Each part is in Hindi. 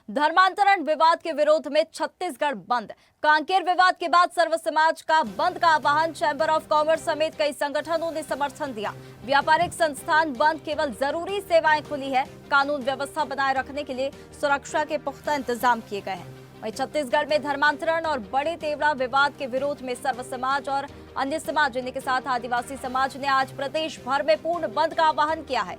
धर्मांतरण विवाद के विरोध में छत्तीसगढ़ बंद। कांकेर विवाद के बाद सर्व समाज का बंद का आह्वान। चैंबर ऑफ कॉमर्स समेत कई संगठनों ने समर्थन दिया। व्यापारिक संस्थान बंद, केवल जरूरी सेवाएं खुली है। कानून व्यवस्था बनाए रखने के लिए सुरक्षा के पुख्ता इंतजाम किए गए हैं। वहीं छत्तीसगढ़ में धर्मांतरण और बड़े तेवड़ा विवाद के विरोध में सर्व समाज और अन्य समाज, इन्हीं के साथ आदिवासी समाज ने आज प्रदेश भर में पूर्ण बंद का आह्वान किया है।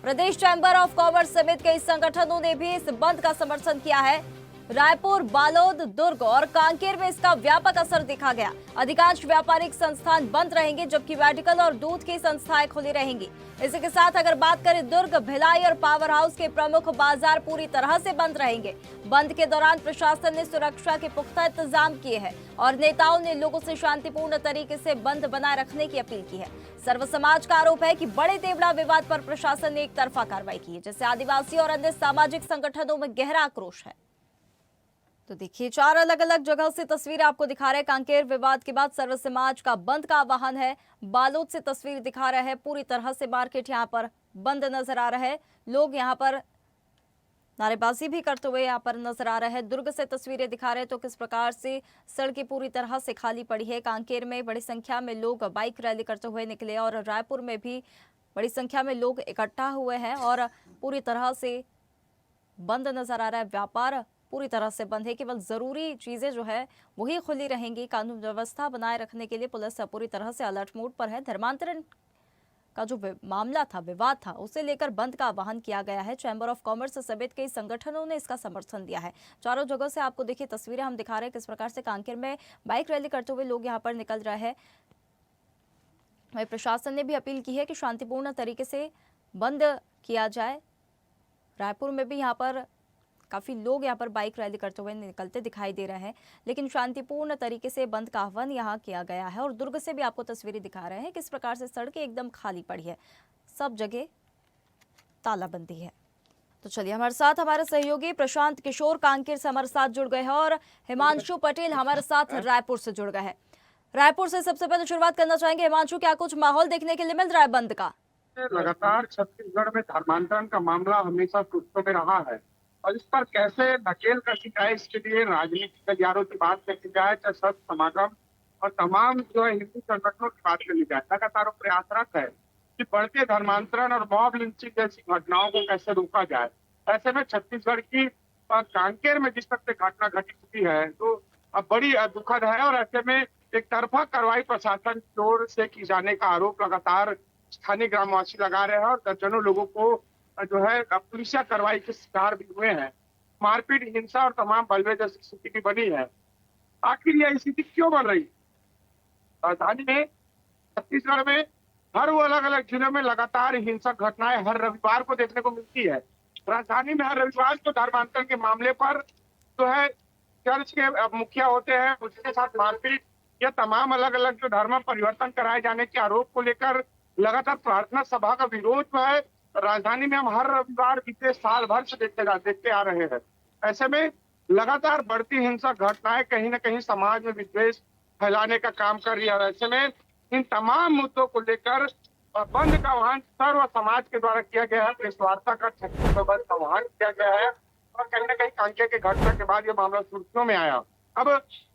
प्रदेश चैंबर ऑफ कॉमर्स समेत कई संगठनों ने भी इस बंद का समर्थन किया है। रायपुर, बालोद, दुर्ग और कांकेर में इसका व्यापक असर देखा गया। अधिकांश व्यापारिक संस्थान बंद रहेंगे, जबकि मेडिकल और दूध की संस्थाएं खुली रहेंगी। इसी के साथ अगर बात करें दुर्ग, भिलाई और पावर हाउस के प्रमुख बाजार पूरी तरह से बंद रहेंगे। बंद के दौरान प्रशासन ने सुरक्षा के पुख्ता इंतजाम किए हैं और नेताओं ने लोगों से शांतिपूर्ण तरीके से बंद बनाए रखने की अपील की है। सर्व समाज का आरोप है कि बड़े तेवड़ा विवाद पर प्रशासन ने एक तरफा कार्रवाई की है, जिससे आदिवासी और अन्य सामाजिक संगठनों में गहरा आक्रोश है। तो देखिए, 4 अलग अलग जगह से तस्वीरें आपको दिखा रहे हैं। कांकेर विवाद के बाद सर्व समाज का बंद का आह्वान है। बालोद से तस्वीर दिखा रहे हैं, पूरी तरह से मार्केट यहाँ पर बंद नजर आ रहा है। लोग यहाँ पर नारेबाजी भी करते हुए यहाँ पर नजर आ रहे हैं। दुर्ग से तस्वीरें दिखा रहे हैं तो किस प्रकार से सड़कें पूरी तरह से खाली पड़ी है। कांकेर में बड़ी संख्या में लोग बाइक रैली करते हुए निकले और रायपुर में भी बड़ी संख्या में लोग इकट्ठा हुए हैं और पूरी तरह से बंद नजर आ रहा है। व्यापार पूरी तरह से बंद है, केवल जरूरी चीजें जो है वही खुली रहेंगी। कानून व्यवस्था बनाए रखने के लिए पुलिस पूरी तरह से अलर्ट मोड पर है। धर्मांतरण का जो मामला था, विवाद था, उसे लेकर बंद का आह्वान किया गया है। चैंबर ऑफ कॉमर्स समेत कई संगठनों ने इसका समर्थन दिया है। चारों जगह से आपको देखिए तस्वीरें हम दिखा रहे हैं किस प्रकार से कांकेर में बाइक रैली करते हुए लोग यहाँ पर निकल रहे हैं। वहीं प्रशासन ने भी अपील की है कि शांतिपूर्ण तरीके से बंद किया जाए। रायपुर में भी यहाँ पर काफी लोग यहाँ पर बाइक रैली करते हुए निकलते दिखाई दे रहे हैं, लेकिन शांतिपूर्ण तरीके से बंद का आह्वान यहाँ किया गया है। और दुर्ग से भी आपको तस्वीरें दिखा रहे हैं किस प्रकार से सड़कें एकदम खाली पड़ी है, सब जगह तालाबंदी है। तो चलिए, हमारे साथ हमारे सहयोगी प्रशांत किशोर कांकेर से हमारे साथ जुड़ गए हैं और हिमांशु पटेल हमारे साथ रायपुर से जुड़ गए हैं। रायपुर से सबसे पहले शुरुआत करना चाहेंगे। हिमांशु, क्या कुछ माहौल देखने के लिए मिल रहा है बंद का? लगातार छत्तीसगढ़ में धर्मांतरण का मामला हमेशा सुर्खियों में रहा है और इस पर कैसे नकेल कसी जाए, इसके लिए राजनीतिक गलियारों की बात की जाए, चाहे संत समागम और तमाम जो है हिंदू संगठनों की बात करी जाए, लगातार प्रयासरत है कि बढ़ते धर्मांतरण और मॉब लिंचिंग जैसी घटनाओं को कैसे रोका जाए। ऐसे में छत्तीसगढ़ की कांकेर में जिस तरह से घटना घटी चुकी है तो अब बड़ी दुखद है और ऐसे में एक तरफा कार्रवाई प्रशासन की ओर से की जाने का आरोप लगातार स्थानीय ग्रामवासी लगा रहे हैं और दर्जनों लोगों को जो है पुलिसिया कार्रवाई के शिकार भी हुए हैं। मारपीट, हिंसा और तमाम बलवे जैसी स्थिति भी बनी है। आखिर यह स्थिति क्यों बन रही? राजधानी में, छत्तीसगढ़ में हर वो अलग अलग जिलों में लगातार हिंसक घटनाएं हर रविवार को देखने को मिलती है। राजधानी में हर रविवार को धर्मांतरण के मामले पर जो है चर्च के मुखिया होते हैं, उसके साथ मारपीट या तमाम अलग अलग जो धर्म परिवर्तन कराए जाने के आरोप को लेकर लगातार प्रार्थना सभा का विरोध जो है राजधानी में हम हर रविवार बीते साल भर से देखते आ रहे हैं। ऐसे में लगातार बढ़ती हिंसक घटनाएं कहीं न कहीं समाज में विद्वेष फैलाने का काम कर रही है। ऐसे में इन तमाम मुद्दों को लेकर बंद का आह्वान सर्व समाज के द्वारा किया गया है। प्रेस वार्ता का छत्तीसगढ़ बंद का आह्वान किया गया है और कहीं न कहीं कांकेर के घटना के बाद यह मामला सुर्खियों में आया। अब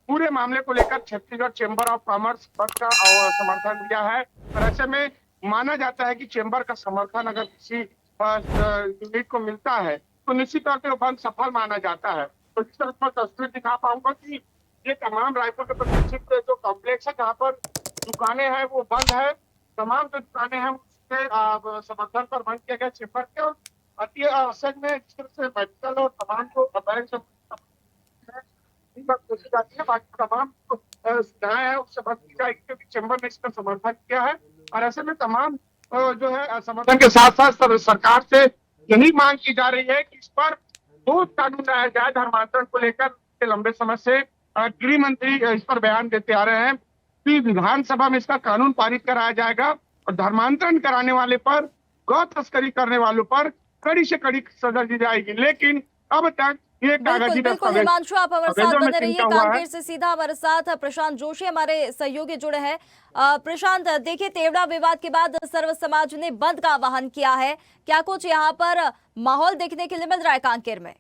पूरे मामले को लेकर छत्तीसगढ़ चैंबर ऑफ कॉमर्स बंद का समर्थन दिया है और ऐसे में माना जाता है कि चैंबर का समर्थन अगर किसी यूनिट को मिलता है तो निश्चित तौर पर बंद सफल माना जाता है। तो जिस तरह मैं तस्वीर दिखा पाऊंगा कि ये तमाम रायपुर के प्रतिष्ठित जो कॉम्प्लेक्स है जहाँ पर दुकानें हैं वो बंद है। तमाम जो दुकानें हैं उसके समर्थन पर बंद किया गया चैंबर के। और अति आवश्यक में जिस तरह से मेडिकल और तमाम को बैंक कोशिश जाती है, बाकी तमाम सुविधाएं है उससे बंद की जाएगी क्योंकि चैंबर ने इसका समर्थन किया है। और ऐसे में तमाम जो है समर्थन के साथ साथ सरकार से यही मांग की जा रही है कि इस पर ठोस कानून लाया जाए। धर्मांतरण को लेकर लंबे समय से गृह मंत्री इस पर बयान देते आ रहे हैं कि विधानसभा में इसका कानून पारित कराया जाएगा और धर्मांतरण कराने वाले पर, गौ तस्करी करने वालों पर कड़ी से कड़ी सजा दी जाएगी। लेकिन अब तक ये कागजी बिल्कुल हिमांशु, आप हमारे साथ बने रहिए। कांकेर से सीधा हमारे साथ प्रशांत जोशी हमारे सहयोगी जुड़े हैं। प्रशांत, देखिए, तेवड़ा विवाद के बाद सर्व समाज ने बंद का आह्वान किया है। क्या कुछ यहाँ पर माहौल देखने के लिए मिल रहा है कांकेर में?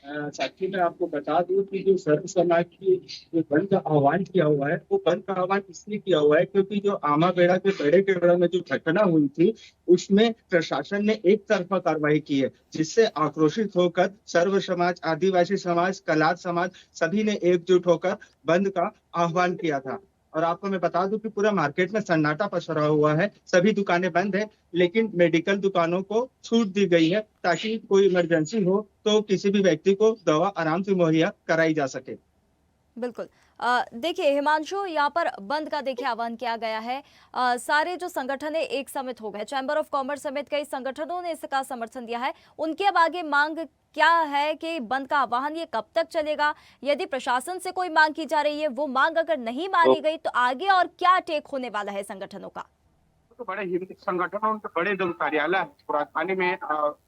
साथी मैं आपको बता दूं कि जो सर्व समाज की जो बंद का आह्वान किया हुआ है, वो बंद का आह्वान इसलिए किया हुआ है क्योंकि जो आमा बेड़ा के बेड़े के बेड़ा में जो घटना हुई थी, उसमें प्रशासन ने एक तरफा कार्रवाई की है, जिससे आक्रोशित होकर सर्व समाज, आदिवासी समाज, कलार समाज सभी ने एकजुट होकर बंद का आह्वान किया था। और आपको मैं बता दूं कि पूरा मार्केट में सन्नाटा पसरा हुआ है, सभी दुकानें बंद है, लेकिन मेडिकल दुकानों को छूट दी गई है ताकि कोई इमरजेंसी हो तो किसी भी व्यक्ति को दवा आराम से मुहैया कराई जा सके। बिल्कुल। देखिए हिमांशु, यहाँ पर बंद का देखिए आह्वान किया गया है। सारे जो संगठन है एक समिट हो गए, चैम्बर ऑफ कॉमर्स समेत कई संगठनों ने इसका समर्थन दिया है। उनकी अब आगे मांग क्या है कि बंद का आह्वान ये कब तक चलेगा? यदि प्रशासन से कोई मांग की जा रही है, वो मांग अगर नहीं मानी गई तो आगे और क्या टेक होने वाला है संगठनों का? तो बड़े हिंदी संगठनों उनके बड़े जो कार्यालय है राजधानी में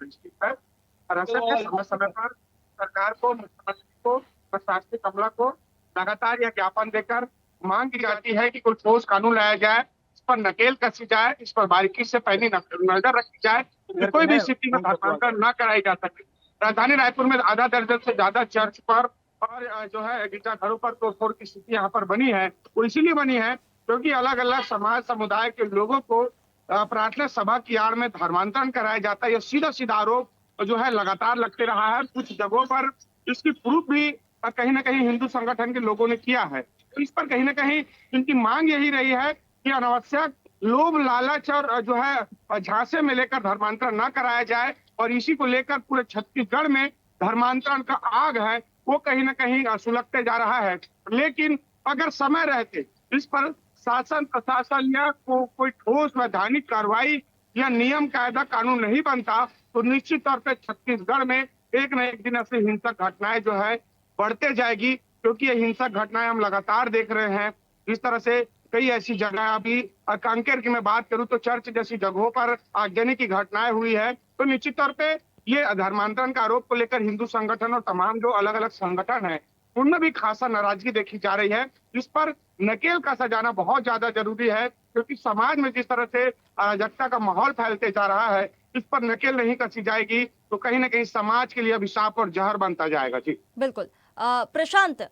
स्थित है। और ऐसे में समय समय पर सरकार को, मुख्यमंत्री को, प्रशासनिक अमला को लगातार यह ज्ञापन देकर मांग की जाती है कि कोई ठोस कानून लाया जाए, इस पर नकेल कसी जाए, इस पर बारीकी से पैनी नजर रखी जाए कि कोई भी स्थिति में धर्मांतरण न कराई जा सके। राजधानी रायपुर में आधा दर्जन से ज्यादा चर्च पर और जो है गिरजाघरों पर तोड़फोड़ की स्थिति यहाँ पर बनी है। वो इसीलिए बनी है क्योंकि अलग अलग समाज समुदाय के लोगों को प्रार्थना सभा की आड़ में धर्मांतरण कराया जाता है। यह सीधा सीधा आरोप जो है लगातार लगते रहा है। कुछ जगहों पर इसकी प्रूफ भी कहीं ना कहीं हिंदू संगठन के लोगों ने किया है। तो इस पर कहीं ना कहीं इनकी मांग यही रही है कि अनावश्यक लोभ लालच और जो है झांसे में लेकर धर्मांतरण न कराया जाए। और इसी को लेकर पूरे छत्तीसगढ़ में धर्मांतरण का आग है वो कहीं ना कहीं सुलगते जा रहा है। लेकिन अगर समय रहते इस पर शासन प्रशासन या कोई ठोस वैधानिक कार्रवाई या नियम कायदा कानून नहीं बनता तो निश्चित तौर पर छत्तीसगढ़ में एक न एक दिन ऐसी हिंसक घटनाएं जो है बढ़ते जाएगी। क्योंकि ये हिंसक घटनाएं हम लगातार देख रहे हैं। जिस तरह से कई ऐसी जगह अभी कांकेर की मैं बात करूं तो चर्च जैसी जगहों पर आगजनी की घटनाएं हुई है। तो निश्चित तौर पे ये धर्मांतरण का आरोप को लेकर हिंदू संगठन और तमाम जो अलग अलग संगठन है उनमें भी खासा नाराजगी देखी जा रही है। इस पर नकेल कसा जाना बहुत ज्यादा जरूरी है क्योंकि समाज में जिस तरह से अराजकता का माहौल फैलते जा रहा है, इस पर नकेल नहीं कसी जाएगी तो कहीं ना कहीं समाज के लिए अभिशाप और जहर बनता जाएगा। जी बिल्कुल। प्रशांत,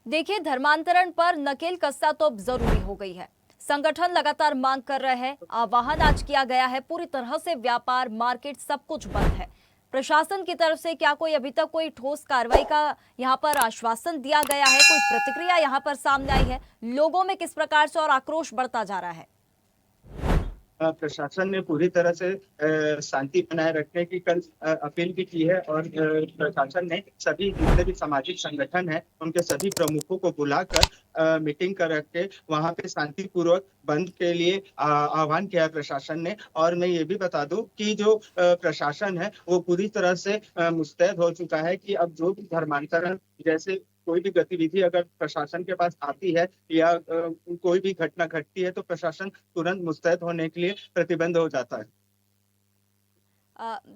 देखिए धर्मांतरण पर नकेल कसना तो अब जरूरी हो गई है। संगठन लगातार मांग कर रहे हैं, आह्वान आज किया गया है, पूरी तरह से व्यापार, मार्केट सब कुछ बंद है। प्रशासन की तरफ से क्या कोई अभी तक कोई ठोस कार्रवाई का यहाँ पर आश्वासन दिया गया है? कोई प्रतिक्रिया यहाँ पर सामने आई है? लोगों में किस प्रकार से और आक्रोश बढ़ता जा रहा है? प्रशासन ने पूरी तरह से शांति बनाए रखने की कल अपील भी की है और प्रशासन ने सभी जितने भी सामाजिक संगठन हैं उनके सभी प्रमुखों को बुलाकर मीटिंग कर के वहां पे शांतिपूर्वक बंद के लिए आह्वान किया है प्रशासन ने। और मैं ये भी बता दूं कि जो प्रशासन है वो पूरी तरह से मुस्तैद हो चुका है कि अब जो भी धर्मांतरण जैसे कोई भी गतिविधि अगर प्रशासन के पास आती है या कोई भी घटना घटती है तो प्रशासन तुरंत मुस्तैद होने के लिए प्रतिबंध हो जाता है।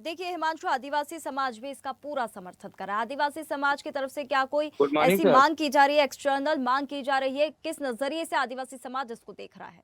देखिए हिमांशु, आदिवासी समाज भी इसका पूरा समर्थन कर रहा है। आदिवासी समाज की तरफ से क्या कोई गुड मॉर्निंग ऐसी सर। मांग की जा रही है, एक्सटर्नल मांग की जा रही है? किस नजरिए से आदिवासी समाज इसको देख रहा है?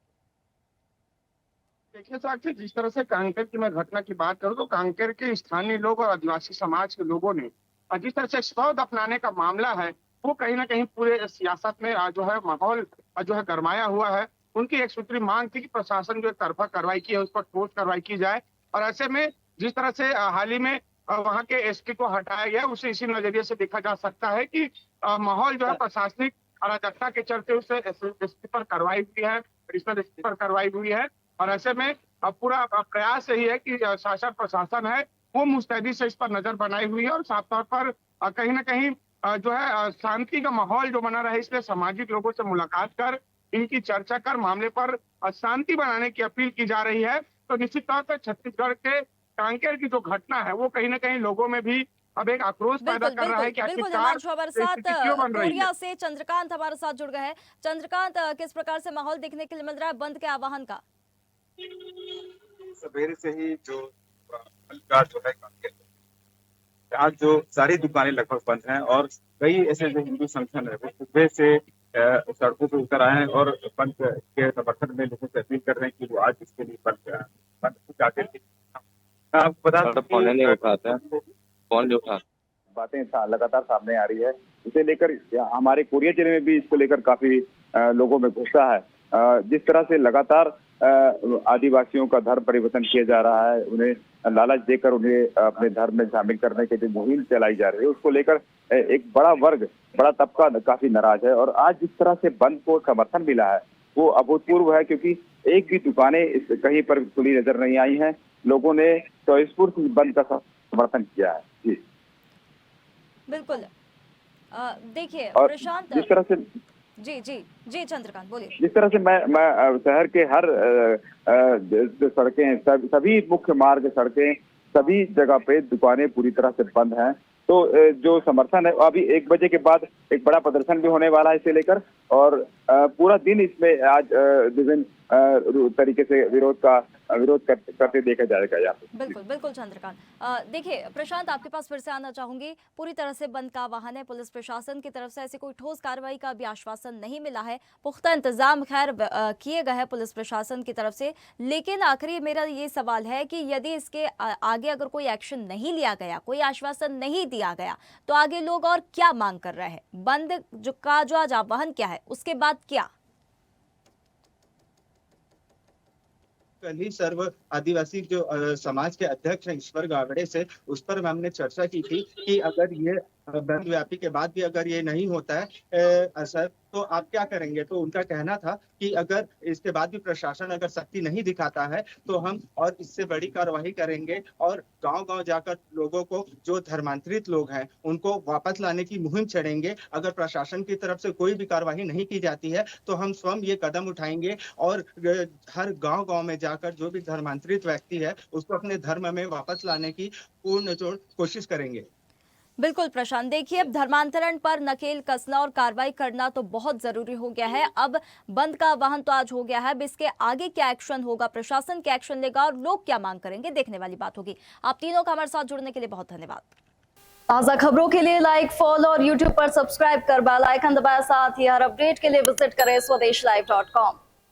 देखिए साक्षी, जिस तरह से कांकेर की मैं घटना की बात करूं तो कांकेर के स्थानीय लोग और आदिवासी समाज के लोगों ने जिस तरह से शौध अपनाने का मामला है वो कहीं ना कहीं पूरे सियासत में जो है माहौल जो है गरमाया हुआ है। उनकी एक सूत्री मांग थी कि प्रशासन जो एक तरफा कार्रवाई की है उस पर ठोस कार्रवाई की जाए। और ऐसे में जिस तरह से हाल ही में वहां के एसपी को हटाया गया उसे इसी नजरिए से देखा जा सकता है कि माहौल जो है प्रशासनिक अराजकता के चलते उसे एसपी पर कार्रवाई हुई है, एडिशनल एसपी पर कार्रवाई हुई है। और ऐसे में पूरा प्रयास यही है कि शासन प्रशासन है वो मुस्तैदी से इस पर नजर बनाई हुई है और साफ तौर पर कहीं ना कहीं जो है शांति का माहौल जो बना रहे इसलिए सामाजिक लोगों से मुलाकात कर इनकी चर्चा कर मामले पर शांति बनाने की अपील की जा रही है। तो निश्चित तौर पर छत्तीसगढ़ के कांकेर की जो घटना है वो कहीं ना कहीं लोगों में भी अब एक आक्रोश पैदा कर रहा है कि बिल्कुल आखिरकार हिमांशु, हमारे साथ क्यों बन रही है। कोरिया से चंद्रकांत हमारे साथ जुड़ गए हैं। चंद्रकांत, किस प्रकार से माहौल देखने के लिए मिल रहा है बंद के आह्वान का? सवेरे से ही जो का जो है कांकेर आज जो सारी दुकानें लगभग बंद हैं और कई ऐसे जो हिंदू संगठन है वो सुबह से सड़कों पर उतर आए हैं और बंद के समर्थन में लोगों से अपील कर रहे हैं कि वो आज इसके लिए बंद जाकर आपको बता फोन नहीं उठाता है, फोन नहीं उठा। बातें लगातार सामने आ रही है। इसे लेकर हमारे कोरिया जिले में भी इसको लेकर काफी लोगों में गुस्सा है। जिस तरह से लगातार आदिवासियों का धर्म परिवर्तन किया जा रहा है, उन्हें लालच देकर उन्हें अपने धर्म में शामिल करने के लिए मुहिम चलाई जा रही है, उसको लेकर एक बड़ा वर्ग, बड़ा तबका काफी नाराज है। और आज जिस तरह से बंद को समर्थन मिला है वो अभूतपूर्व है, क्योंकि एक भी दुकानें कहीं पर खुली नजर नहीं आई हैं। लोगों ने स्वस्फूर्त बंद का समर्थन किया है। जी बिल्कुल। देखिए और प्रशांत, जिस तरह से जी जी जी चंद्रकांत बोलिए। जिस तरह से मैं शहर के हर जो सड़कें, सभी मुख्य मार्ग सड़कें, सभी जगह पे दुकानें पूरी तरह से बंद हैं। तो जो समर्थन है, अभी 1 बजे के बाद एक बड़ा प्रदर्शन भी होने वाला है इसे लेकर, और पूरा दिन इसमें आज विभिन्न तरीके से विरोध करते देखा जाएगा यहाँ पे। बिल्कुल बिल्कुल चंद्रकांत। देखिए प्रशांत, आपके पास फिर से आना चाहूंगी। पूरी तरह से बंद का आह्वान है, पुलिस प्रशासन की तरफ से ऐसी कोई ठोस कार्रवाई का भी आश्वासन नहीं मिला है। पुख्ता इंतजाम खैर किए गए हैं पुलिस प्रशासन की तरफ से, लेकिन आखिरी मेरा ये सवाल है कि यदि इसके आगे अगर कोई एक्शन नहीं लिया गया, कोई आश्वासन नहीं दिया गया, तो आगे लोग और क्या मांग कर रहे हैं? बंद जो आज आह्वान क्या है, उसके बाद क्या? कल ही सर्व आदिवासी जो समाज के अध्यक्ष हैं ईश्वर गावड़े से, उस पर हमने चर्चा की थी कि अगर ये बंद व्यापी के बाद भी अगर ये नहीं होता है असर, तो आप क्या करेंगे? तो उनका कहना था कि अगर इसके बाद भी प्रशासन अगर सख्ती नहीं दिखाता है तो हम और इससे बड़ी कार्रवाई करेंगे और गांव-गांव जाकर लोगों को, जो धर्मांतरित लोग हैं, उनको वापस लाने की मुहिम छेड़ेंगे। अगर प्रशासन की तरफ से कोई भी कार्रवाई नहीं की जाती है तो हम स्वयं ये कदम उठाएंगे और हर गांव-गांव में जाकर जो भी धर्मांतरित व्यक्ति है उसको अपने धर्म में वापस लाने की पूर्ण जोर कोशिश करेंगे। बिल्कुल प्रशांत, देखिए अब धर्मांतरण पर नकेल कसना और कार्रवाई करना तो बहुत जरूरी हो गया है। अब बंद का आह्वान तो आज हो गया है, अब इसके आगे क्या एक्शन होगा, प्रशासन क्या एक्शन लेगा और लोग क्या मांग करेंगे, देखने वाली बात होगी। आप तीनों का हमारे साथ जुड़ने के लिए बहुत धन्यवाद। ताज़ा खबरों के लिए लाइक, फॉलो और यूट्यूब पर सब्सक्राइब कर बेल आइकन दबाएं। साथ ही हर अपडेट के लिए विजिट करें स्वदेशलाइव.com।